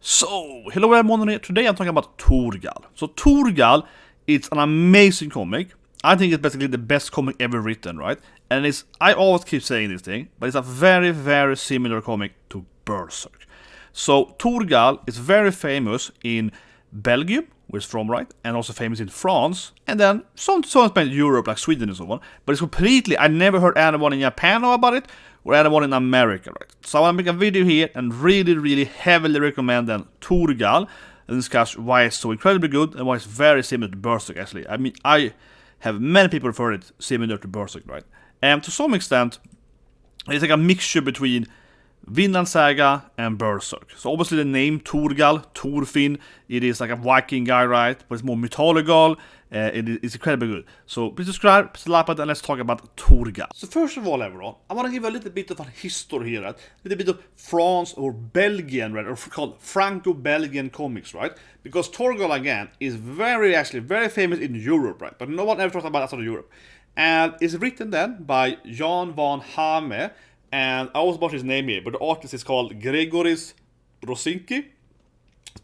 So, hello everyone here. Today I'm talking about Thorgal. So Thorgal, it's an amazing comic. I think it's basically the best comic ever written, right? And I always keep saying this thing, but it's a very, very similar comic to Berserk. So Thorgal is very famous in Belgium, where it's from, right? And also famous in France, and then some in Europe, like Sweden and so on. But it's completely, I never heard anyone in Japan know about it, or anyone in America, right? So I want to make a video here and really heavily recommend then Thorgal and discuss why it's so incredibly good and why it's very similar to Berserk, actually. I mean, I have many people refer it similar to Berserk, right? And to some extent, it's like a mixture between Vinland Saga and Berserk. So obviously the name Thorgal, Thorfinn, it is like a Viking guy, right? But it's more mythological. It's incredibly good. So please subscribe, please like it, and let's talk about Thorgal. So first of all, everyone, I want to give a little bit of a history here, right? A little bit of France or Belgian, right? Or called Franco-Belgian comics, right? Because Thorgal, again, is actually very famous in Europe, right? But no one ever talks about outside of Europe. And it's written then by Jan van Hame. And I always bought his name here, but the artist is called Gregoris Rosinski.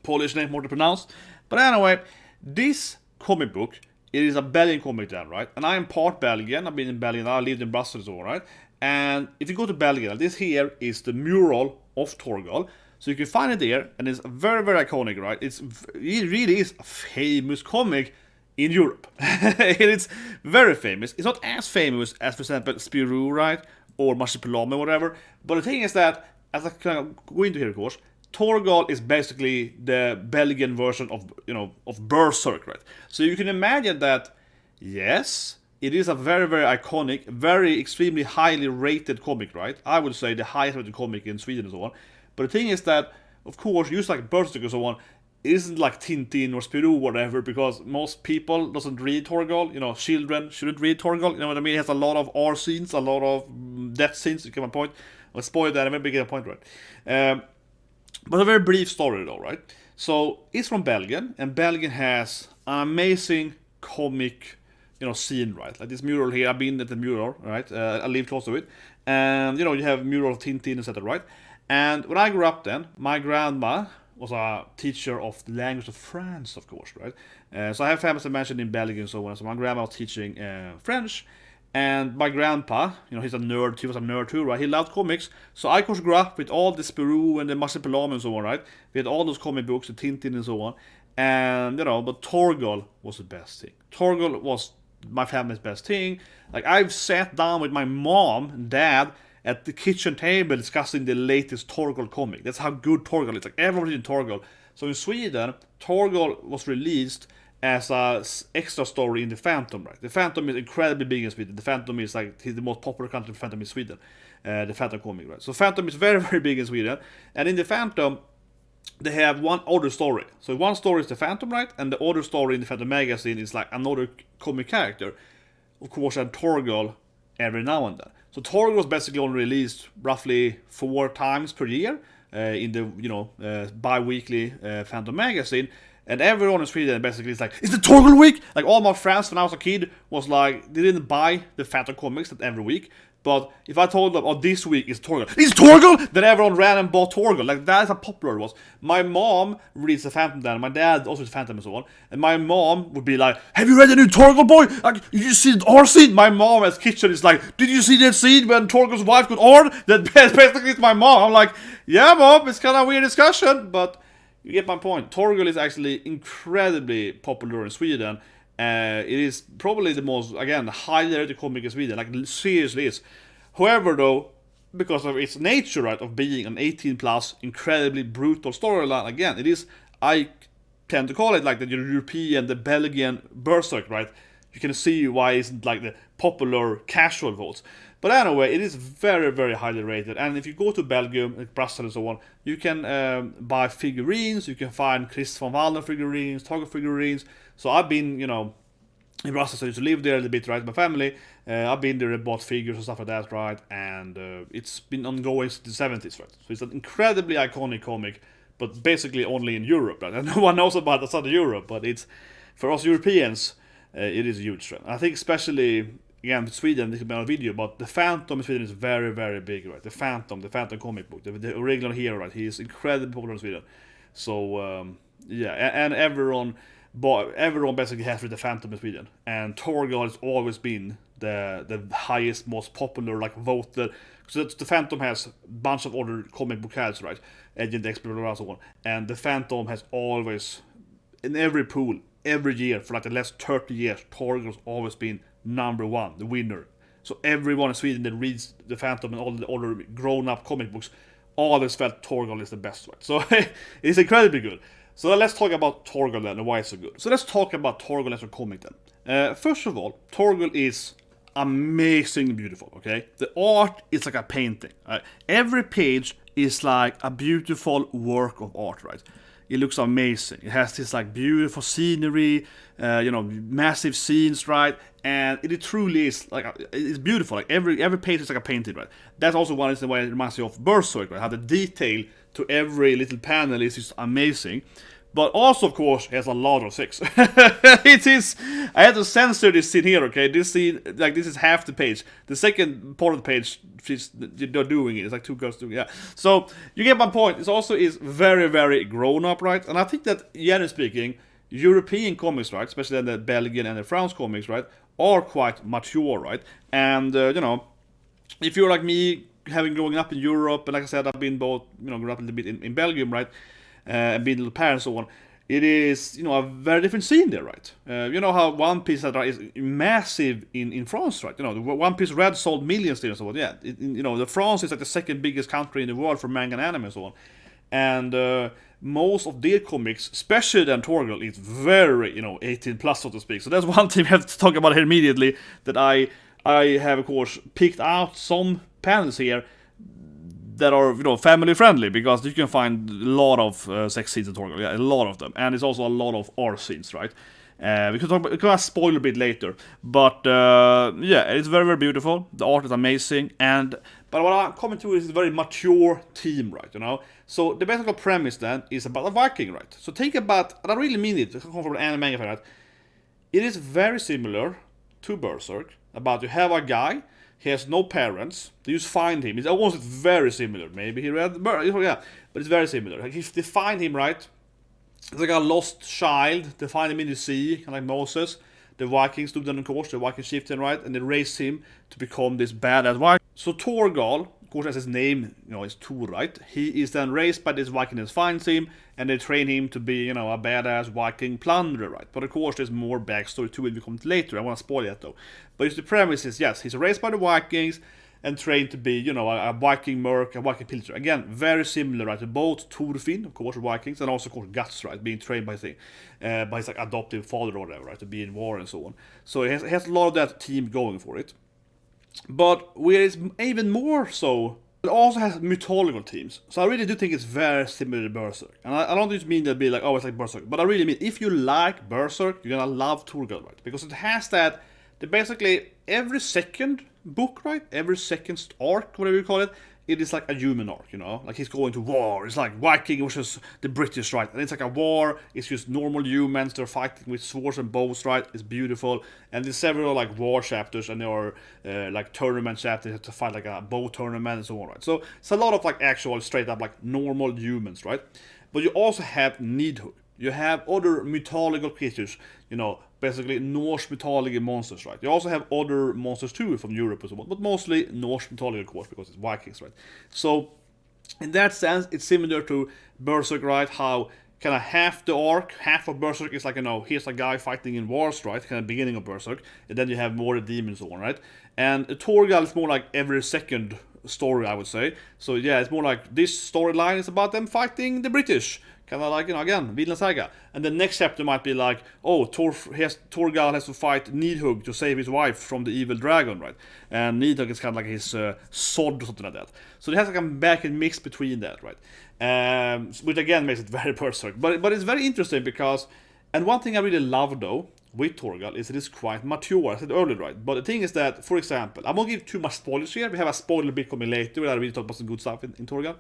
Polish name, more to pronounce. But anyway, this comic book, it is a Belgian comic then, right? And I am part Belgian. I've been in Belgium, I lived in Brussels, all right? And if you go to Belgium, this here is the mural of Thorgal. So you can find it there, and it's very, very iconic, right? It really is a famous comic in Europe. It's very famous. It's not as famous as, for example, Spirou, right? Or Marsupilami or whatever. But the thing is that, as I kind of go into here, of course, Thorgal is basically the Belgian version of Berserk, right? So you can imagine that, yes, it is a very, very iconic, very extremely highly rated comic, right? I would say the highest rated comic in Sweden and so on. But the thing is that, of course, just like Berserk and so on, it isn't like Tintin or Spirou or whatever, because most people doesn't read Thorgal. You know, children shouldn't read Thorgal. You know what I mean? It has a lot of R scenes, a lot of death scenes. You get my point? I'll spoil that. I maybe get a point right. But a very brief story though, right? So it's from Belgium, and Belgium has an amazing comic, scene, right? Like this mural here. I've been at the mural, right? I live close to it, and you have mural of Tintin, etc., right? And when I grew up, then my grandma was a teacher of the language of France, of course, right? So I have family, as I mentioned, in Belgium and so on. So my grandma was teaching French, and my grandpa, he's a nerd. He was a nerd too, right? He loved comics. So I, of course, grew up with all the Spirou and the Marsupilami and so on, right? We had all those comic books, the Tintin and so on. And, but Thorgal was the best thing. Thorgal was my family's best thing. Like, I've sat down with my mom and dad at the kitchen table discussing the latest Thorgal comic. That's how good Thorgal is. Like, everyone's reading Thorgal. So in Sweden, Thorgal was released as a extra story in the Phantom, right? The Phantom is incredibly big in Sweden. The Phantom is like the most popular country. Phantom in Sweden, the Phantom comic, right? So Phantom is very, very big in Sweden. And in the Phantom, they have one other story. So one story is the Phantom, right? And the other story in the Phantom magazine is like another comic character. Of course, and Thorgal every now and then. So Thorgal was basically only released roughly 4 times per year in the bi-weekly Phantom magazine, and everyone in Sweden basically is like, "It's the Thorgal week!" Like all my friends when I was a kid was like, they didn't buy the Phantom comics every week. But if I told them, this week is Thorgal, it's Thorgal! Then everyone ran and bought Thorgal. Like, that's how popular it was. My mom reads the Phantom then, my dad also reads Phantom and so on. And my mom would be like, "Have you read the new Thorgal, boy? Like, you just see our scene?" My mom as kitchen is like, "Did you see that scene when Thorgal's wife got Arn?" That basically is my mom. I'm like, "Yeah, mom, it's kind of a weird discussion, but you get my point." Thorgal is actually incredibly popular in Sweden. It is probably the most, again, highly rated comic in Sweden. Like, seriously is. However, though, because of its nature, right, of being an 18+, incredibly brutal storyline, again, it is, I tend to call it like the European, the Belgian Berserk, right? You can see why it's like the popular casual votes. But anyway, it is very, very highly rated. And if you go to Belgium, like Brussels and so on, you can buy figurines. You can find Chris van Wallen figurines, Thorgal figurines. So I've been, in Brussels, I used to live there a little bit, right, with my family. I've been there and bought figures and stuff like that, right? And it's been ongoing since the 70s, right? So it's an incredibly iconic comic, but basically only in Europe, right? And no one knows about it outside of Europe, but it's, for us Europeans, it is a huge trend. I think especially, again, with Sweden, this will be on a video, but the Phantom in Sweden is very, very big, right? The Phantom comic book, the original hero, right? He is incredibly popular in Sweden. So yeah, and everyone basically has read the Phantom in Sweden, and Thorgal has always been the highest, most popular, like voted. So the Phantom has a bunch of other comic book heads, right? Agent Explorer and so on, and the Phantom has always, in every pool, every year for like the last 30 years, Thorgal's always been number one, the winner. So everyone in Sweden that reads the Phantom and all the other grown-up comic books always felt Thorgal is the best, right? So it's incredibly good. So let's talk about Thorgal then and why it's so good. So let's talk about Thorgal as a comic then. First of all, Thorgal is amazing beautiful, okay? The art is like a painting. Right? Every page is like a beautiful work of art, right? It looks amazing. It has this like beautiful scenery, massive scenes, right? And it truly is like it's beautiful. Like every page is like a painting, right? That's also one reason why it reminds me of Berserk, right? How the detail to every little panel is just amazing. But also, of course, it has a lot of sex. It is. I had to censor this scene here. Okay, this scene, like this is half the page. The second part of the page, they're doing it. It's like two girls doing it. Yeah. So you get my point. It also is very, very grown up, right? And I think that, generally speaking, European comics, right, especially the Belgian and the French comics, right, are quite mature, right? And if you're like me, having growing up in Europe, and like I said, I've been both, grew up a little bit in Belgium, right? And being little parents and so on, it is, a very different scene there, right? You know how One Piece is massive in France, right? The One Piece Red sold millions there and so on. Yeah, the France is like the second biggest country in the world for manga and anime and so on. And most of their comics, especially than Thorgal, is very, 18 plus, so to speak. So that's one thing we have to talk about here immediately, that I have, of course, picked out some panels here that are family friendly, because you can find a lot of sex scenes in Thorgal, yeah, a lot of them, and it's also a lot of R scenes, right? We can spoil a bit later, but yeah, it's very, very beautiful. The art is amazing, but what I'm coming to is a very mature team, right? So the basic premise then is about a Viking, right? So think about, and I really mean it, come from an anime fan, right? It is very similar to Berserk. About you have a guy. He has no parents. They just find him. It's almost very similar. Maybe he read, yeah, but it's very similar. Like if they find him, right, it's like a lost child. They find him in the sea, kind of like Moses. The Vikings do that, of course. The Viking chieftain, right, and they raise him to become this badass Viking. So Thorgal, of course, as his name, is Thor, right? He is then raised by this Viking that finds him, and they train him to be, a badass Viking plunderer, right? But of course, there's more backstory to it. We come to later. I want to spoil that though. But the premise is, yes, he's raised by the Vikings and trained to be, a Viking merc, a Viking pillager. Again, very similar, right? To both Thorfinn, of course, Vikings, and also, of course, Guts, right? Being trained by his like adoptive father or whatever, right? To be in war and so on. So it has a lot of that team going for it. But where it's even more so, it also has mythological themes. So I really do think it's very similar to Berserk. And I don't just mean that be like, oh, it's like Berserk. But I really mean, if you like Berserk, you're gonna love Thorgal, right? Because it has that basically every second book, right? Every second arc, whatever you call it, it is like a human arc, Like he's going to war. It's like Viking versus the British, right? And it's like a war. It's just normal humans. They're fighting with swords and bows, right? It's beautiful. And there's several like war chapters, and there are like tournament chapters to fight like a bow tournament and so on, right? So it's a lot of like actual straight up like normal humans, right? But you also have Nidhogg. You have other mythological creatures, basically Norse mythology monsters, right? You also have other monsters too from Europe and so on, but mostly Norse mythology, of course, because it's Vikings, right? So, in that sense, it's similar to Berserk, right? How kind of half the arc, half of Berserk is like, here's a guy fighting in wars, right? Kind of beginning of Berserk, and then you have more demons and so on, right? And Thorgal is more like every second story, I would say. So yeah, it's more like this storyline is about them fighting the British. Kind of like, again, Vinland Saga. And the next chapter might be like, oh, Thorgal has to fight Nidhogg to save his wife from the evil dragon, right? And Nidhogg is kind of like his sword or something like that. So it has like a back and mix between that, right? Which again makes it very Berserk. But it's very interesting because, and one thing I really love though, with Thorgal is it is quite mature, I said earlier, right? But the thing is that, for example, I won't give too much spoilers here. We have a spoiler bit coming later where I really talk about some good stuff in Thorgal.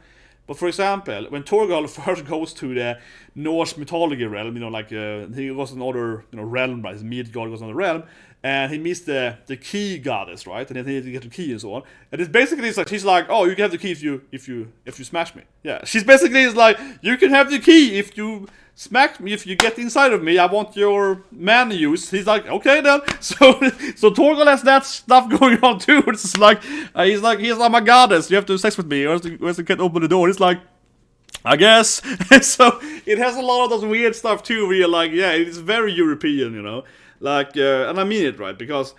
But for example, when Thorgal first goes to the Norse mythology realm, like he goes another realm, right? His Midgard goes another realm, and he meets the key goddess, right? And then he has to get the key and so on. And it's basically like she's like, oh, you can have the key if you smash me. Yeah, she's basically is like, you can have the key if you smack me, if you get inside of me. I want your man use. He's like, okay then. So Thorgal has that stuff going on too. It's like he's like my goddess. You have to have sex with me, or else you can't open the door. It's like, I guess. So it has a lot of those weird stuff too, where you're like, yeah, it's very European, like, and I mean it, right? Because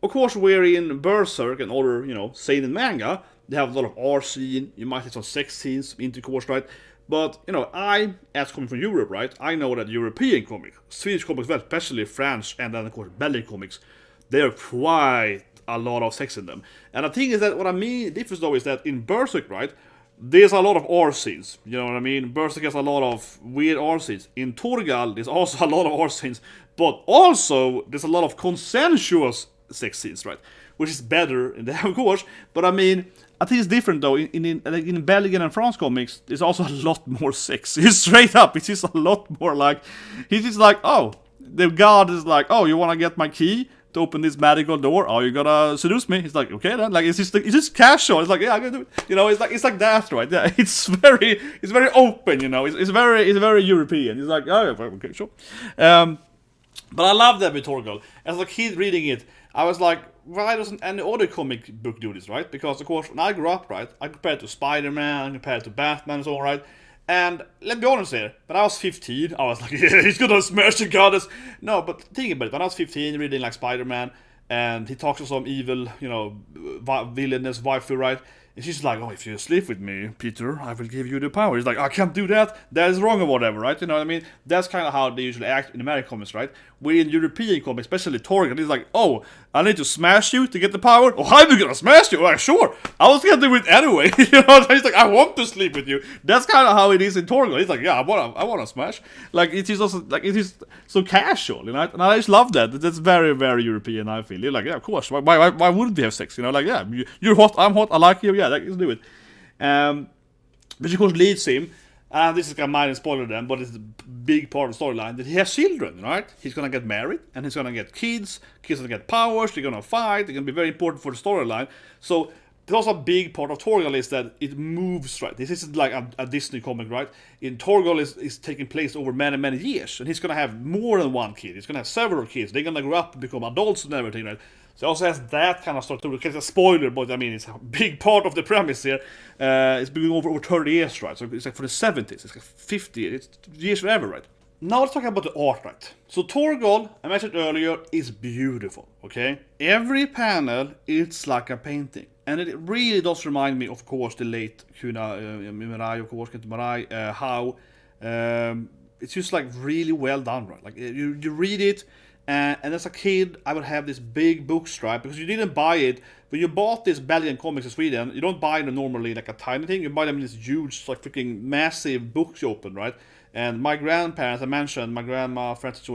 of course we're in Berserk and other, seinen manga. They have a lot of R scene. You might have some sex scenes, intercourse, right? But, I, as coming from Europe, right, I know that European comics, Swedish comics, well, especially French, and then, of course, Belgian comics, there are quite a lot of sex in them. And the thing is that what I mean, difference though, is that in Berserk, right, there's a lot of R scenes, you know what I mean? Berserk has a lot of weird R scenes. In Thorgal, there's also a lot of R scenes, but also there's a lot of consensuous sex scenes, right? Which is better, of course, but I mean, I think it's different though. In Belgian and French comics, there's also a lot more sex. It's straight up. It's just a lot more like, he's just like, oh, the god is like, oh, you want to get my key to open this magical door? Oh, you gotta seduce me. He's like, okay then. Like it's just casual. It's like, yeah, I'm gonna do it. It's like that, right? Yeah, it's very open. It's very European. It's like, oh, yeah, okay, sure. But I love that with Thorgal. As a kid reading it, I was like, why doesn't any other comic book do this, right? Because, of course, when I grew up, right, I compared to Spider-Man, I compared to Batman and so on, right? And let's be honest here, when I was 15, I was like, yeah, he's gonna smash the goddess. No, but think about it, when I was 15, reading like Spider-Man, and he talks to some evil, villainous waifu, right? And she's like, oh, if you sleep with me, Peter, I will give you the power. He's like, I can't do that. That is wrong or whatever, right? You know what I mean? That's kind of how they usually act in American comics, right? We in European comics, especially Thorgal, he's like, oh, I need to smash you to get the power? Oh, how are you gonna smash you? Like, sure. I was gonna do it anyway. He's like, I want to sleep with you. That's kind of how it is in Thorgal. He's like, yeah, I wanna smash. Like, it is also, like, it is so casual, And I just love that. That's very, very European, I feel. You're like, yeah, of course. Why wouldn't we have sex? Like, yeah, you're hot, I'm hot, I like you, yeah, let's do it. Which of course leads him, and this is kind of minor spoiler then, but it's a big part of the storyline, that he has children, right? He's gonna get married, and he's gonna get kids are gonna get powers, they're gonna fight, they're gonna be very important for the storyline. So there's also a big part of Thorgal is that it moves, right? This isn't like a Disney comic, right? In Thorgal is taking place over many, many years, and he's gonna have more than one kid. He's gonna have several kids. They're gonna grow up and become adults and everything, right? So it also has that kind of stuff too. It's a spoiler, but I mean, it's a big part of the premise here. It's been over 30 years, right? So it's like for the 70s, it's like 50 years, it's years forever, right? Now let's talk about the art, right? So Thorgal, I mentioned earlier, is beautiful, okay? Every panel, it's like a painting. And it really does remind me, of course, the late Kuna Mirai, of course, Mirai, how it's just like really well done, right? Like you read it, and as a kid, I would have this big book stripe, because you didn't buy it. When you bought this Belgian comics in Sweden, you don't buy them normally like a tiny thing. You buy them in this huge, like freaking massive books you open, right? And my grandparents, I mentioned, my grandma, Francis,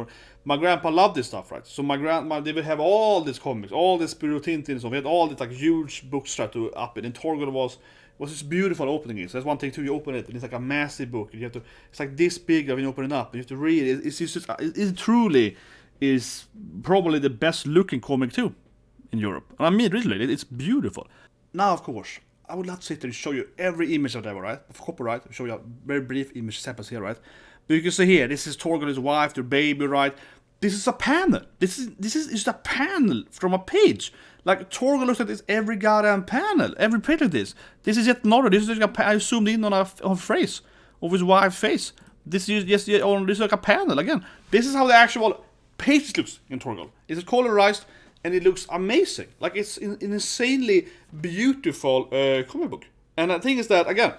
my grandpa loved this stuff, right? So my grandma, they would have all these comics, all this Spirou Tintin and so. We had all this like huge book stripe to up it. And Thorgal was this beautiful opening it. So that's one thing too. You open it, and it's like a massive book. You have to, it's like this big when you open it up. You have to read it. It's just, it truly is probably the best looking comic too in Europe. And I mean, really, it's beautiful. Now, of course, I would love to sit there and show you every image of that, right? Of copyright, show you a very brief image samples here, right? But you can see here, this is Thorgal, his wife, their baby, right? This is a panel. This is just a panel from a page. Like Thorgal looks at this every goddamn panel, every page like this. This is yet another. This is like I zoomed in on a face of his wife's face. This is just this is like a panel again. This is how the actual page looks in Thorgal. It's colorized and it looks amazing. Like it's an insanely beautiful comic book. And the thing is that again,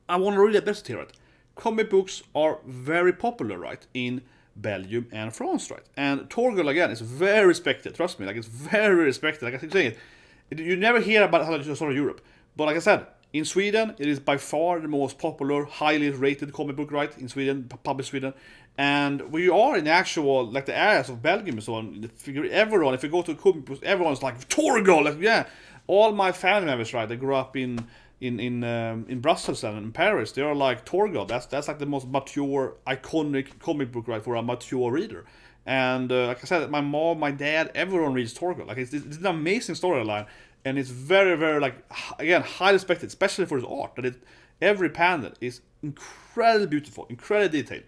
I want to read that best here, right? Comic books are very popular, right, in Belgium and France, right? And Thorgal again is very respected. Trust me, like it's very respected. Like I keep saying it, you never hear about how it's sort of Europe. But like I said, in Sweden, it is by far the most popular, highly rated comic book, right? In Sweden, published Sweden. And we are in the actual, like the areas of Belgium and so on, everyone, if you go to a comic book, everyone's like, Thorgal, like, yeah. All my family members, right, they grew up in in Brussels and in Paris, they are like Thorgal. That's like the most mature, iconic comic book, right, for a mature reader. And like I said, my mom, my dad, everyone reads Thorgal. Like it's an amazing storyline, and it's very, very, like, again, highly respected, especially for his art. That every panel is incredibly beautiful, incredibly detailed.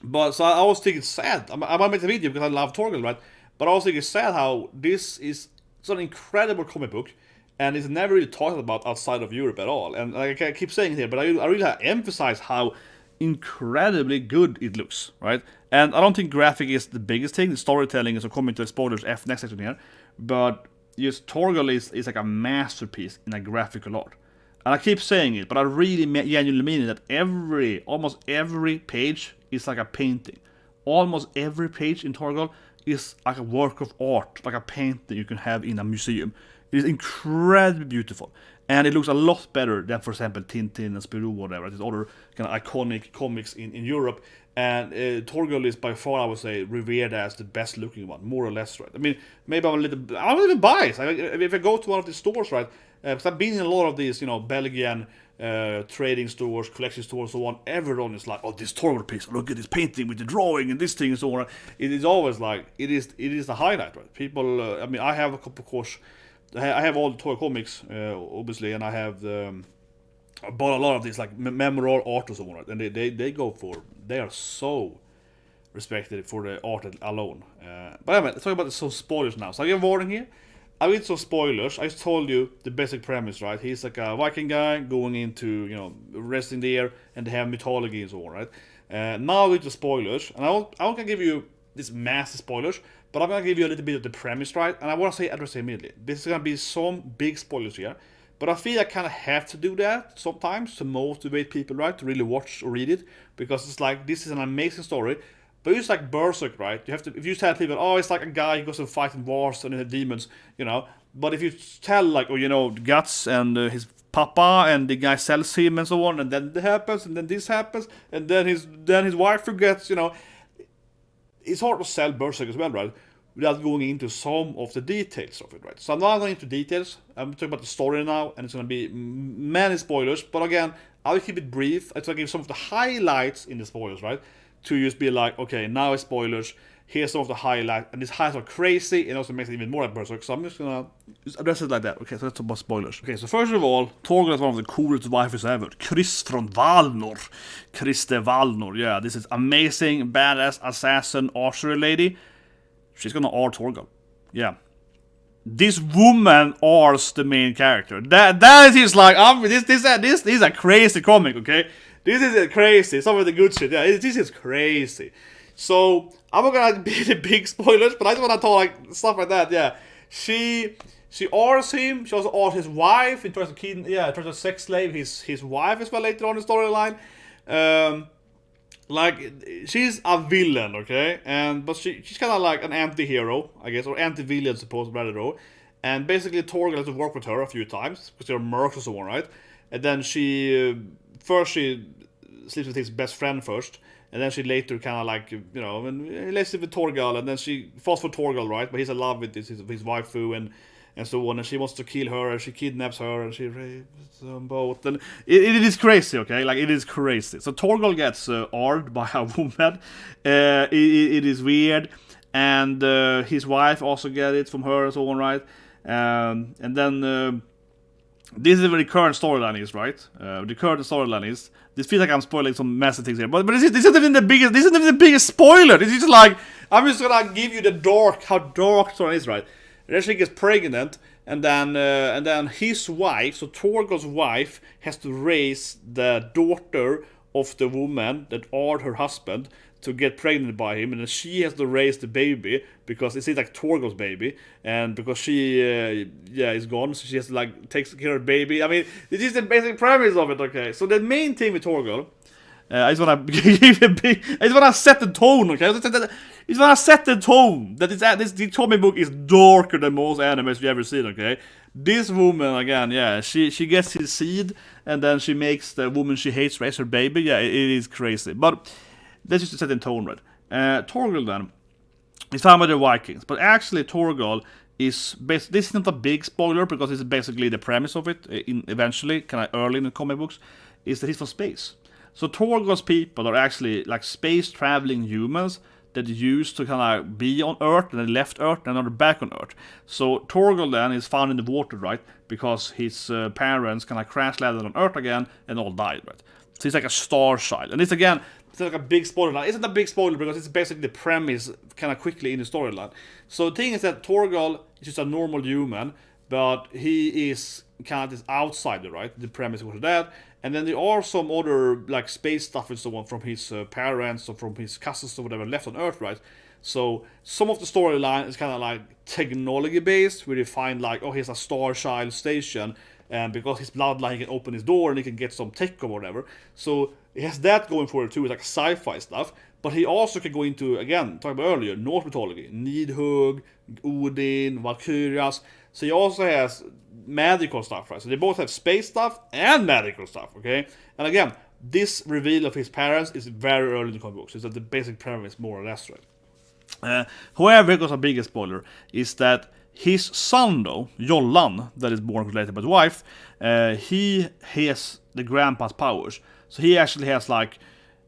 But so I always think it's sad. I might make a video because I love Thorgal, right? But I also think it's sad how this is such an incredible comic book, and it's never really talked about outside of Europe at all. And like I keep saying here, but I really emphasize how incredibly good it looks, right? And I don't think graphic is the biggest thing. The storytelling is, coming to spoilers F next section here. But just Thorgal is like a masterpiece in a graphical art. And I keep saying it, but I really genuinely mean it, that almost every page is like a painting. Almost every page in Thorgal is like a work of art, like a painting you can have in a museum. It is incredibly beautiful. And it looks a lot better than, for example, Tintin and Spirou, whatever. These other kind of iconic comics in Europe. And Thorgal is by far, I would say, revered as the best looking one, more or less, right? I mean, maybe I'm a little biased. If I go to one of these stores, right, because I've been in a lot of these, Belgian trading stores, collection stores, so on. Everyone is like, oh, this Thorgal piece, look at this painting with the drawing and this thing and so on. It is always like, it is the highlight, right? People, I mean, I have a couple, of course, I have all the Thorgal comics, obviously, and I have I bought a lot of these, like, memorable art and so on, right? And they are so respected for the art alone. But anyway, let's talk about some spoilers now. So I give a warning here. I read some spoilers. I just told you the basic premise, right? He's like a Viking guy going into, resting there, and they have mythology and so on, right? Now with the spoilers, and I won't gonna give you this massive spoilers, but I'm gonna give you a little bit of the premise, right? And I want to address it immediately. This is gonna be some big spoilers here, but I feel I kind of have to do that sometimes to motivate people, right, to really watch or read it, because it's like, this is an amazing story. But it's like Berserk, right? You have to, if you tell people, oh, it's like a guy who goes and fights in wars and demons, But if you tell, like, Guts and his papa and the guy sells him and so on, and then that happens, and then this happens, and then his wife forgets, it's hard to sell Berserk as well, right? Without going into some of the details of it, right? So I'm not going into details. I'm talking about the story now, and it's going to be many spoilers. But again, I'll keep it brief. I'll give some of the highlights in the spoilers, right? To just be like, okay, now it's spoilers. Here's some of the highlights, and these highlights are crazy, and also makes it even more like Berserk. So I'm just gonna address it like that. Okay, so let's talk about spoilers. Okay, so first of all, Thorgal is one of the coolest wifes ever. Chris from Valnor. Christe Valnor, yeah, this is amazing, badass assassin archery lady. She's gonna art Thorgal. Yeah. This woman arts the main character. That is like, this is a crazy comic, okay? This is crazy. Some of the good shit. Yeah, this is crazy. So I'm not gonna be the big spoilers, but I just wanna talk like stuff like that. Yeah, she arts him. She also arts his wife. In terms of in terms of sex slave, his wife as well later on in the storyline. Like, she's a villain, okay, but she's kind of like an anti-hero, I guess, or anti-villain, supposed rather though. And basically, Thorgal has to work with her a few times because they're mercs or so on, right? And then she sleeps with his best friend first, and then she later kind of like, let's live with Thorgal, and then she falls for Thorgal, right? But he's in love with his waifu and so on, and she wants to kill her, and she kidnaps her, and she rapes them both, and it is crazy, okay? Like, it is crazy. So Thorgal gets armed by a woman. It is weird, and his wife also gets it from her and so on, right? And then this is where the current storyline is, right? The current storyline is, this feels like I'm spoiling some massive things here, but this isn't even the biggest spoiler. This is just like, I'm just gonna give you how dark story is, right? And then she gets pregnant, and then his wife, so Thorgal's wife, has to raise the daughter of the woman that art her husband to get pregnant by him, and then she has to raise the baby because it's like Thorgal's baby, and because she is gone, so she has to like take care of the baby. I mean, this is the basic premise of it. Okay, so the main thing with Thorgal, I just wanna set the tone. Okay, I just wanna set the tone that this comic book is darker than most animes you ever seen. Okay, this woman again, yeah, she gets his seed, and then she makes the woman she hates raise her baby. Yeah, it is crazy, but that's just to set the tone, right? Thorgal then is found by the Vikings, but actually Thorgal is this is not a big spoiler because it's basically the premise of it. Eventually, kind of early in the comic books, is that he's from space. So Thorgal's people are actually like space traveling humans that used to kind of be on Earth and then left Earth and now they're back on Earth. So Thorgal then is found in the water, right? Because his parents kind of crash landed on Earth again and all died, right? So he's like a star child. And it's again, it's like a big spoiler line. It's not a big spoiler because it's basically the premise kind of quickly in the storyline. So the thing is that Thorgal is just a normal human, but he is kind of this outsider, right? The premise was that. And then there are some other like space stuff and so on from his parents or from his cousins or whatever left on Earth, right? So some of the storyline is kind of like technology based, where you find like, oh, he's a star child station, and because his bloodline he can open his door and he can get some tech or whatever. So he has that going for it too, it's like sci-fi stuff. But he also can go into, again, talked about earlier, Norse mythology, Nidhogg, Odin, Valkyrias. So he also has magical stuff, right? So they both have space stuff and magical stuff, okay? And again, this reveal of his parents is very early in the comic books. It's that the basic premise, more or less, right? However, because a bigger spoiler is that his son, though, Jollan, that is born related by his wife, he has the grandpa's powers. So he actually has like,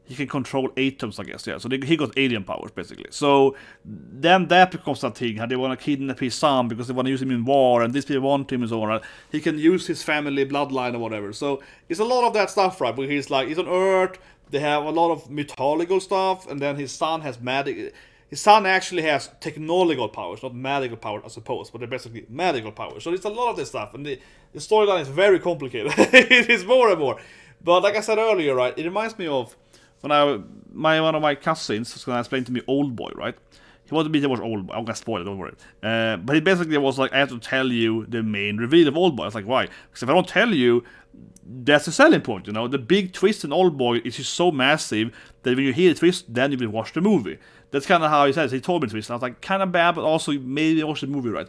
he can control atoms, I guess, yeah. So he got alien powers, basically. So then that becomes a thing, how they want to kidnap his son because they want to use him in war, and these people want him and so on. Right? He can use his family bloodline or whatever. So it's a lot of that stuff, right? Where he's like, he's on Earth, they have a lot of mythological stuff, and then his son has magic. His son actually has technological powers, not magical powers, I suppose, but they're basically magical powers. So there's a lot of this stuff, and the storyline is very complicated. It is more and more. But like I said earlier, right, it reminds me of when one of my cousins was gonna explain to me Old Boy, right? He wanted me to watch Old Boy. I'm gonna spoil it, don't worry. But he basically was like, I have to tell you the main reveal of Old Boy. I was like, why? Because if I don't tell you, that's the selling point, you know? The big twist in Old Boy is just so massive that when you hear the twist, then you will watch the movie. That's kind of how he says. He told me the twist. And I was like, kind of bad, but also maybe watch the movie, right?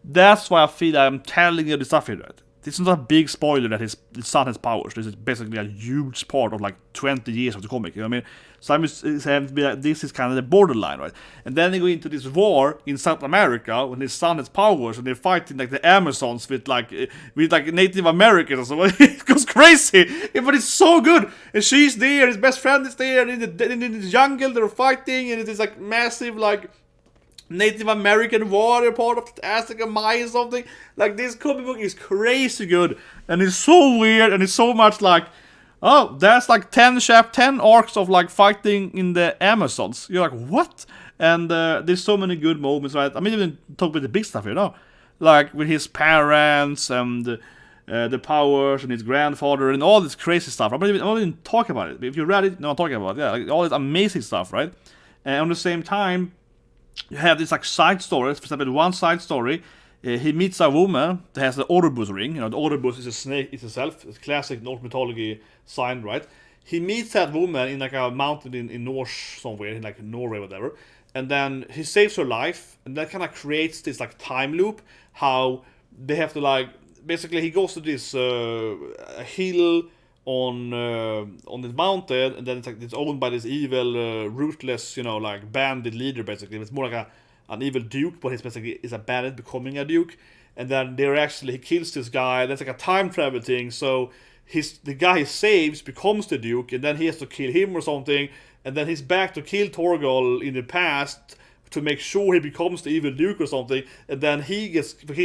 That's why I feel like I'm telling you the stuff here, right? This is not a big spoiler that his son has powers. This is basically a huge part of like 20 years of the comic. You know what I mean? So I'm just saying this is kind of the borderline, right? And then they go into this war in South America when his son has powers and they're fighting like the Amazons with like Native Americans or something. It goes crazy, but it's so good. And she's there, his best friend is there, and in the jungle they're fighting, and it is like massive like Native American warrior part of the Aztec and Maya or something. Like, this comic book is crazy good, and it's so weird, and it's so much like, oh, there's like 10 arcs of like fighting in the Amazons. You're like, what? And there's so many good moments, right? I mean, even talk about the big stuff, you know, like with his parents and the powers and his grandfather and all this crazy stuff. I'm not even talking about it. If you read it, no, I'm talking about it. Yeah, like all this amazing stuff, right? And on the same time, you have this like side stories. For example, one side story, he meets a woman that has the Ouroboros ring. You know, the Ouroboros is a snake itself. It's a classic Norse mythology sign, right? He meets that woman in like a mountain in Norse somewhere, in like Norway, whatever. And then he saves her life, and that kind of creates this like time loop. How they have to like, basically he goes to this hill on this mountain, and then it's like it's owned by this evil, ruthless, you know, like bandit leader. Basically, it's more like an evil duke, but he's basically is a bandit becoming a duke. And then he kills this guy. That's like a time travel thing. So the guy he saves becomes the duke, and then he has to kill him or something. And then he's back to kill Thorgal in the past to make sure he becomes the evil duke or something. And then he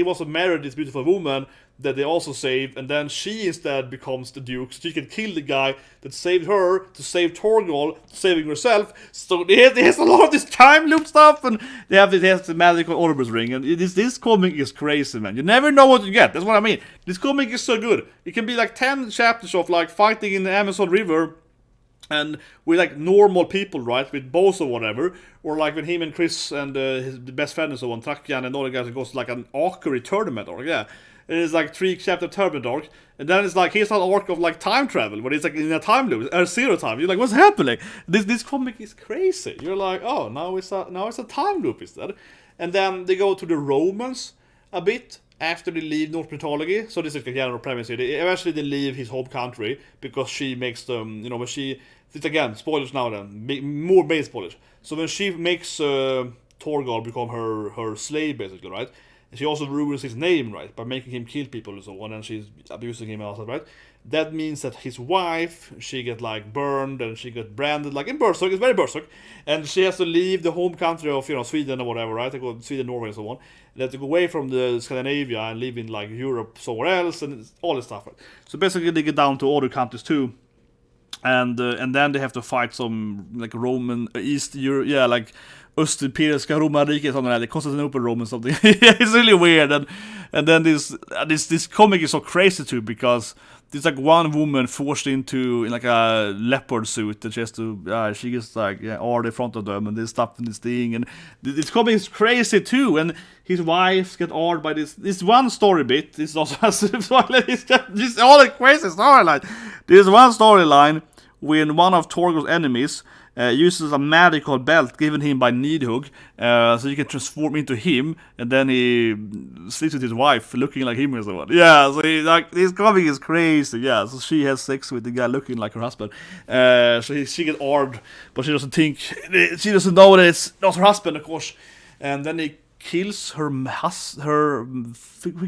also married this beautiful woman that they also saved, and then she instead becomes the duke, so she can kill the guy that saved her to save Thorgal, saving herself. So there's a lot of this time loop stuff, and they have the magical Ouroboros ring, and this comic is crazy, man. You never know what you get. That's what I mean. This comic is so good. It can be like 10 chapters of like fighting in the Amazon River, and with like normal people, right, with bows or whatever, or like when him and Chris and his best friend and so on, Trakian and all the guys, goes to like an archery tournament, or yeah. It is like 3 chapter tournament arc, and then it's like here's an arc of like time travel, where it's like in a time loop, or zero time. You're like, what's happening? This comic is crazy. You're like, oh, now it's a time loop instead. And then they go to the Romans a bit after they leave Norse mythology. So this is the general premise here. Eventually they leave his home country because she makes them, you know, when she, it's again spoilers now then, more base spoilers. So when she makes Thorgal become her slave, basically, right? She also ruins his name, right, by making him kill people and so on, and she's abusing him also, right? That means that his wife, she get like burned and she got branded, like in Berserk, it's very Berserk, and she has to leave the home country of, you know, Sweden or whatever, right? They go Sweden, Norway, and so on. They have to go away from the Scandinavia and live in like Europe somewhere else and all this stuff, right? So basically, they get down to other countries too. And then they have to fight some like Roman East Europe, yeah, like Östeuropeiska romarriket, something like that, Constantinople, Roman something. It's really weird, and then this comic is so crazy too, because there's like one woman forced into in like a leopard suit, and she has to she gets like all in front of them, and they stop in this thing, and this comic is crazy too, and his wife get awed by this one story bit. This also has this all a crazy storyline. There's one storyline when one of Thorgal's enemies uses a magical belt given him by Needhug, so you can transform into him, and then he sleeps with his wife, looking like him or someone. Yeah, so like this comic is crazy. Yeah, so she has sex with the guy looking like her husband. So she gets armed, but she doesn't know that it's not her husband, of course. And then he kills he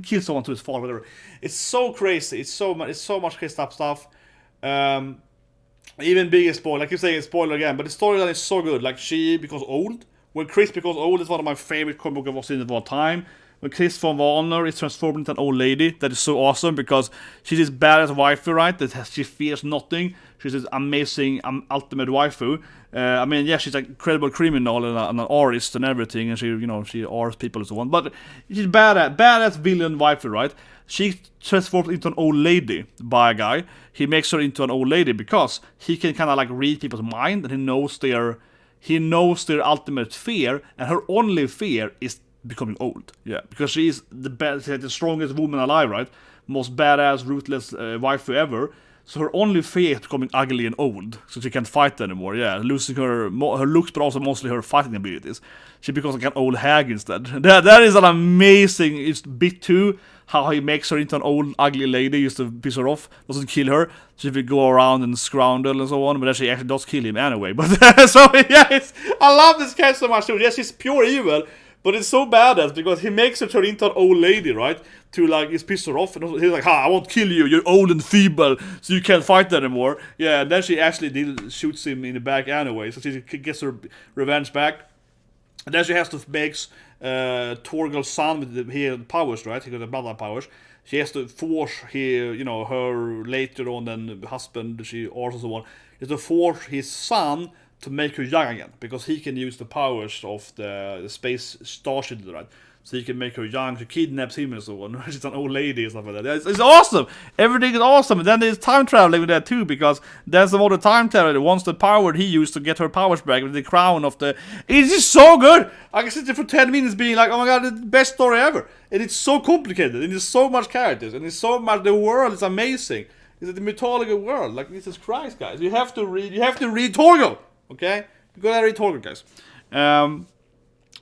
kills someone to his father, whatever. It's so crazy. It's so much crazy stuff. Even bigger spoiler, I keep saying spoiler again, but the storyline is so good. Like, she becomes old. When Chris becomes old, it's one of my favorite comic books I've seen of all time. When Chris von Wagner is transformed into an old lady, that is so awesome, because she's this badass waifu, right? She fears nothing. She's this amazing, ultimate waifu. I mean, yeah, she's an incredible criminal and an artist and everything, and she arts people and so on. But she's badass villain waifu, right? She transforms into an old lady by a guy. He makes her into an old lady because he can kind of like read people's mind, and he knows their ultimate fear, and her only fear is becoming old. Yeah, because she's the strongest woman alive, right? Most badass, ruthless waifu ever. So her only fear is becoming ugly and old, so she can't fight anymore. Yeah, losing her looks, but also mostly her fighting abilities. She becomes like an old hag instead. That is an amazing bit too. How he makes her into an old ugly lady just to piss her off, doesn't kill her. She will go around and scroundle and so on, but then she actually does kill him anyway. But so yeah, I love this character so much too. Yes, she's pure evil, but it's so badass because he makes her turn into an old lady, right? To like just piss her off, and he's like, I won't kill you. You're old and feeble, so you can't fight anymore. Yeah, and then she actually shoots him in the back anyway, so she gets her revenge back. And then she has to make Thorgal's son with the powers, right? He got the bloodline powers. She has to force her later on than husband, she also so on, is to force his son to make her young again, because he can use the powers of the space starship, right? So he can make her young. She kidnaps him and so on. She's an old lady and stuff like that. It's awesome. Everything is awesome. And then there's time traveling with that too, because there's some other time traveler that wants the power he used to get her powers back with the crown of the. It's just so good. I can sit there for 10 minutes being like, oh my god, it's the best story ever. And it's so complicated. And there's so much characters. And there's so much. The world is amazing. It's the mythology world. Like, Jesus Christ, guys. You have to read Thorgal. Okay? You gotta read Thorgal, guys.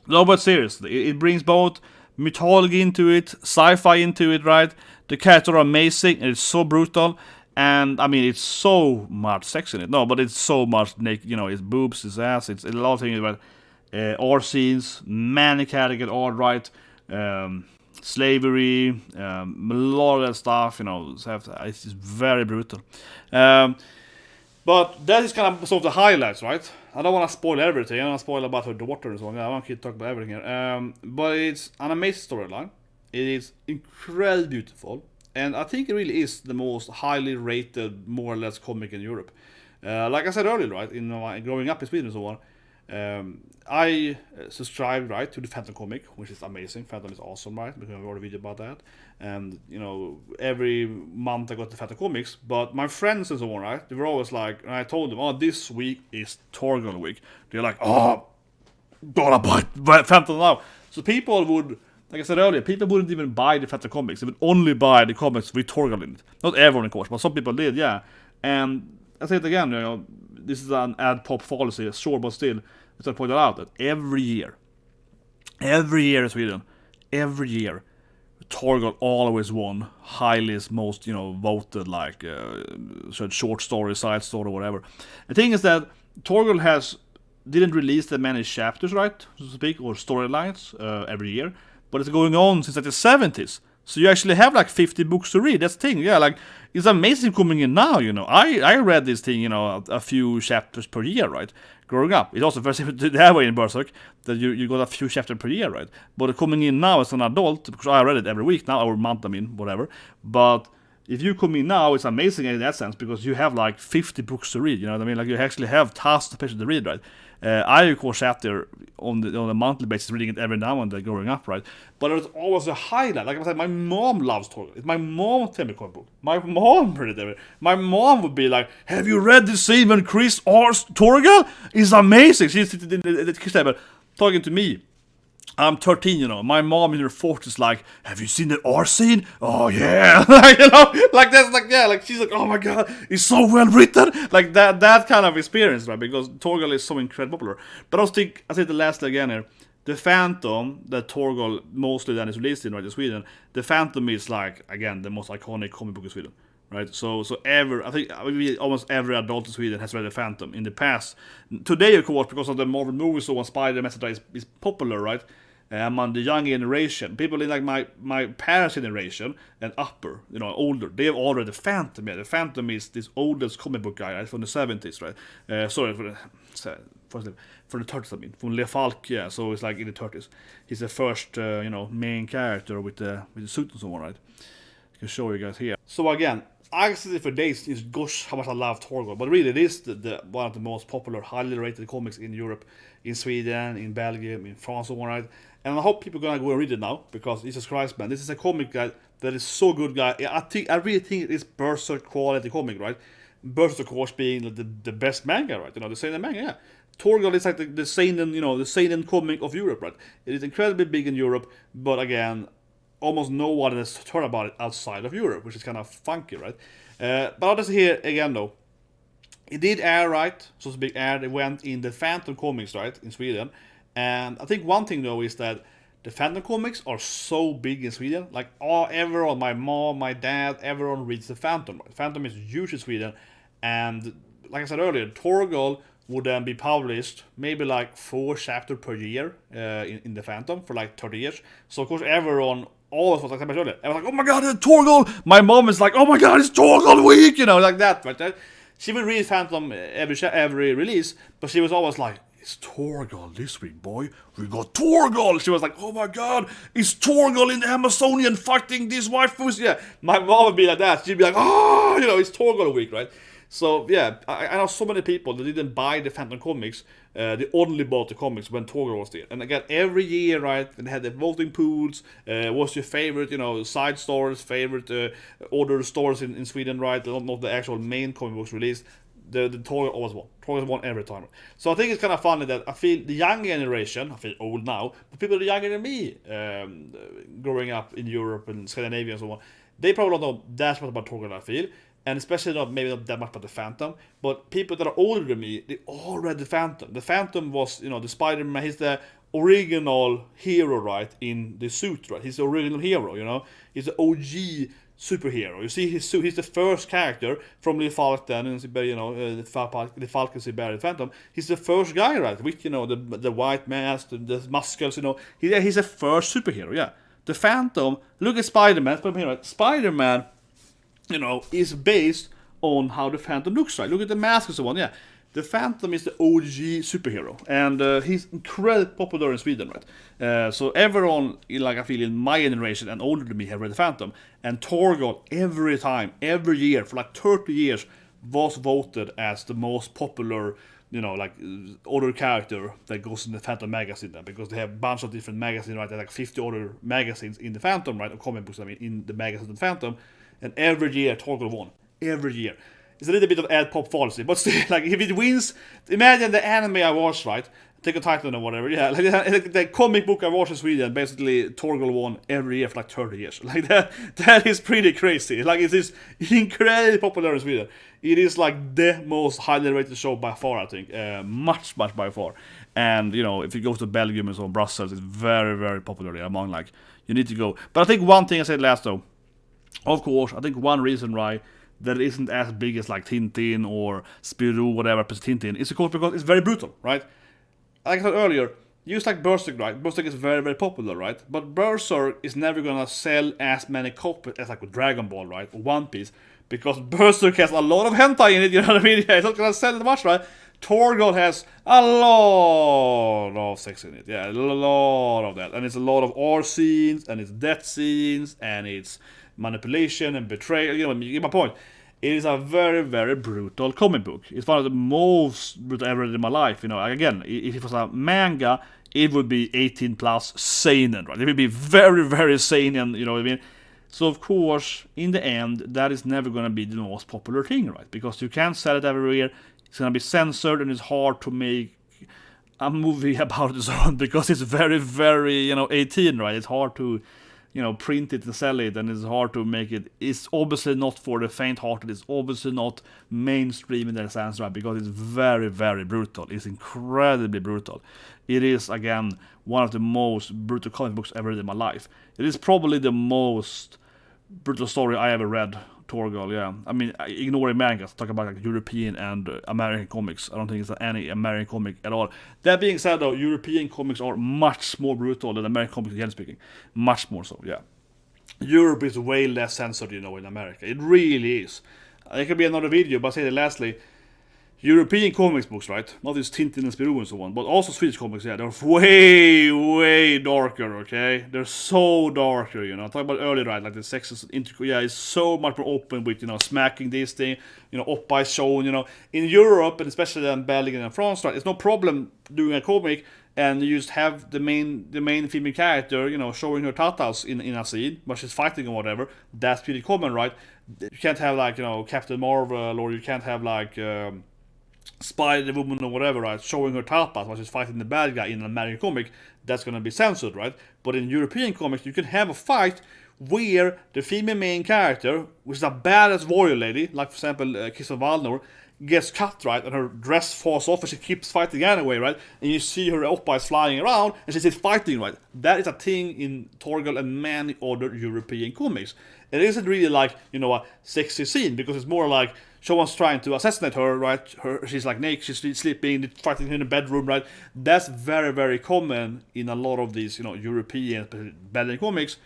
No, but seriously, it brings both mythology into it, sci-fi into it, right? The characters are amazing, and it's so brutal, and I mean, it's so much sex in it. No, but it's so much naked, it's boobs, it's ass, it's a lot of things about art scenes, many characters, art, right? Slavery, a lot of that stuff, it's just very brutal. But that is kind of some of the highlights, right? I don't want to spoil everything. I don't want to spoil about her daughter and so on. I want to talk about everything here. But it's an amazing storyline. It is incredibly beautiful. And I think it really is the most highly rated, more or less, comic in Europe. Like I said earlier, right? Growing up in Sweden and so on, I subscribed, right, to the Phantom comic, which is amazing. Phantom is awesome, right? Because I wrote a video about that. And, every month I got the Phantom comics. But my friends and so on, right, they were always like, and I told them, this week is Thorgal week. They're like, gotta buy Phantom now. So people would, like I said earlier, people wouldn't even buy the Phantom comics. They would only buy the comics with Thorgal in it. Not everyone, of course, but some people did, yeah. And I say it again, this is an ad pop policy, sure, but still, as I pointed out, that every year in Sweden, Thorgal always won highest, most, voted, like, short story, side story, whatever. The thing is that Thorgal didn't release that many chapters, right, so to speak, or storylines every year, but it's going on since like the 70s. So you actually have like 50 books to read. That's the thing. Yeah, like it's amazing coming in now, you know. I read this thing, you know, a few chapters per year, right? Growing up. It's also very simple that way in Berserk, that you got a few chapters per year, right? But coming in now as an adult, because I read it every week now, or month, I mean, whatever. But if you come in now, it's amazing in that sense, because you have like 50 books to read, you know what I mean? Like you actually have thousands of pages to read, right? I, of course, sat there on a monthly basis reading it every now and then growing up, right? But it was always a highlight. Like I said, my mom loves Thorgal. It's my mom's favorite comic book. My mom read it every. My mom would be like, "Have you read the Simon Chris R's Thorgal? It's amazing." She's sitting in the kitchen table talking to me. I'm 13, you know. My mom in her 40s like, "Have you seen the R scene? Oh yeah," like, you know, like that's like, yeah, like she's like, "Oh my god, it's so well written," like that kind of experience, right? Because Thorgal is so incredibly popular. But I said the last again here, the Phantom that Thorgal mostly then is released in, right, in Sweden. The Phantom is like, again, the most iconic comic book in Sweden, right? So I think almost every adult in Sweden has read the Phantom in the past. Today, of course, because of the Marvel movies, so when Spider-Man etc. is popular, right? Among the young generation, people in like my parents' generation and upper, you know, older, they have already the Phantom. Yeah, the Phantom is this oldest comic book guy, right, from the 70s, right? Sorry for the 30s, I mean, from Le Falk, yeah. So it's like in the 30s. He's the first, you know, main character with the suit and so on, right? I can show you guys here. So again, I can say for days, is gosh, how much I love Thorgal. But really, it is the one of the most popular, highly rated comics in Europe, in Sweden, in Belgium, in France, and so on, right? And I hope people are gonna go and read it now, because Jesus Christ, man, this is a comic guy that is so good, guy. I really think it is Berserk quality comic, right? Berserk, of course, being the best manga, right? You know, the seinen manga, yeah. Thorgal is like the seinen, you know, the seinen comic of Europe, right? It is incredibly big in Europe, but again, almost no one has heard about it outside of Europe, which is kind of funky, right? But I'll just here again though. It did air, right? So it's a big air. It went in the Phantom comics, right, in Sweden. And I think one thing though is that the Phantom comics are so big in Sweden. Like everyone, my mom, my dad, everyone reads the Phantom. Right? Phantom is huge in Sweden, and like I said earlier, Thorgal would then be published maybe like 4 chapters per year in the Phantom for like 30 years. So of course everyone, all of us, like I mentioned earlier, I was like, "Oh my god, it's Thorgal!" My mom is like, "Oh my god, it's Thorgal week!" You know, like that. Right? She would read Phantom every release, but she was always like, "It's Thorgal this week, boy. We got Thorgal." She was like, "Oh my god, it's Thorgal in the Amazonian fighting these waifus." Yeah, my mom would be like that. She'd be like, "Oh, you know, it's Thorgal week, right?" So yeah, I know so many people that didn't buy the Phantom comics. They only bought the comics when Thorgal was there. And again, every year, right, they had the voting pools. What's your favorite, you know, side stores, favorite order stores in Sweden, right? Not the actual main comic books released. The Thorgal always won. Thorgal won every time. So I think it's kind of funny that I feel the young generation, I feel old now, but people younger than me, growing up in Europe and Scandinavia and so on, they probably don't know that much about Thorgal, I feel. And especially maybe not that much about the Phantom, but people that are older than me, they all read the Phantom. The Phantom was, you know, the Spider-Man, he's the original hero, right, in the suit, right? He's the original hero, you know? He's the OG superhero. You see his suit, he's the first character from the Falcon, and you know, the Falcon the Phantom. He's the first guy, right, with, you know, the white mask, the muscles, you know. He's the first superhero, yeah. The Phantom, look at Spider-Man, right? Spider-Man, you know, is based on how the Phantom looks like. Look at the mask and so on, yeah. The Phantom is the OG superhero, and he's incredibly popular in Sweden, right? So everyone, like I feel in my generation and older than me, have read the Phantom. And Thorgal, every year, for like 30 years, was voted as the most popular, you know, like other character that goes in the Phantom magazine then, because they have a bunch of different magazines, right? There are like 50 other magazines in the Phantom, right? Or comic books, I mean, in the magazine of the Phantom. And every year, Thorgal won. Every year. It's a little bit of ad pop fallacy, but still, like, if it wins, imagine the anime I watched, right? Take a title or whatever, yeah. Like the comic book I watched in Sweden, basically, Thorgal won every year for like 30 years. Like, that is pretty crazy. Like, it is incredibly popular in Sweden. It is like the most highly rated show by far, I think. Much by far. And, you know, if you go to Belgium and so on, Brussels, it's very, very popular among, like, you need to go. But I think one thing I said last, though, of course, I think one reason why that it isn't as big as like Tintin or Spirou, whatever, Tintin, is of course because it's very brutal, right? Like I said earlier, just like Berserk, right? Berserk is very, very popular, right? But Berserk is never gonna sell as many copies as like with Dragon Ball, right? Or One Piece. Because Berserk has a lot of hentai in it, you know what I mean? Yeah, it's not gonna sell that much, right? Thorgal has a lot of sex in it. Yeah, a lot of that. And it's a lot of R scenes, and it's death scenes, and it's manipulation and betrayal. You know, you get my point. It is a very, very brutal comic book. It's one of the most brutal ever in my life. You know, again, if it was a manga, it would be 18 plus seinen, right? It would be very, very seinen, you know what I mean? So of course, in the end, that is never going to be the most popular thing, right? Because you can't sell it everywhere. It's going to be censored, and it's hard to make a movie about this one because it's very, very, you know, 18, right? It's hard to, you know, print it and sell it, and it's hard to make it. It's obviously not for the faint-hearted. It's obviously not mainstream in that sense, right? Because it's very, very brutal. It's incredibly brutal. It is, again, one of the most brutal comic books ever in my life. It is probably the most brutal story I ever read. Thorgal, yeah. I mean, ignoring mangas, talk about like European and American comics. I don't think it's any American comic at all. That being said, though, European comics are much more brutal than American comics, again speaking. Much more so, yeah. Europe is way less censored, you know, in America. It really is. It could be another video, but I'll say that lastly, European comics books, right? Not just Tintin and Spirou and so on, but also Swedish comics, yeah, they're way, way darker, okay? They're so darker, you know. I talked about earlier, right? Like the sex is, yeah, it's so much more open with, you know, smacking this thing, you know, up by shown, you know. In Europe, and especially in Belgium and France, right, it's no problem doing a comic and you just have the main female character, you know, showing her tatas in a scene, but she's fighting or whatever. That's pretty common, right? You can't have, like, you know, Captain Marvel, or you can't have, like, Spider-Woman or whatever, right, showing her tapas while she's fighting the bad guy in an American comic. That's gonna be censored, right? But in European comics, you can have a fight where the female main character, which is a badass warrior lady, like for example Kiss of Valnor, gets cut, right, and her dress falls off and she keeps fighting anyway, right? And you see her oppas flying around and she's fighting, right? That is a thing in Thorgal and many other European comics. It isn't really like, you know, a sexy scene, because it's more like someone's trying to assassinate her, right? She's like naked, she's sleeping, fighting in the bedroom, right? That's very, very common in a lot of these, you know, European Belgian comics.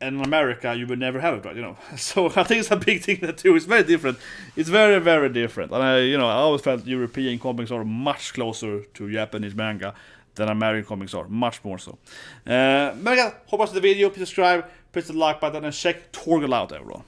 And in America, you would never have it, right? You know, so I think it's a big thing that too. It's very different. It's very, very different. And I always felt European comics are much closer to Japanese manga than American comics are, much more so. But yeah, hope you watched the video. Please subscribe, press the like button, and check Thorgal out, everyone.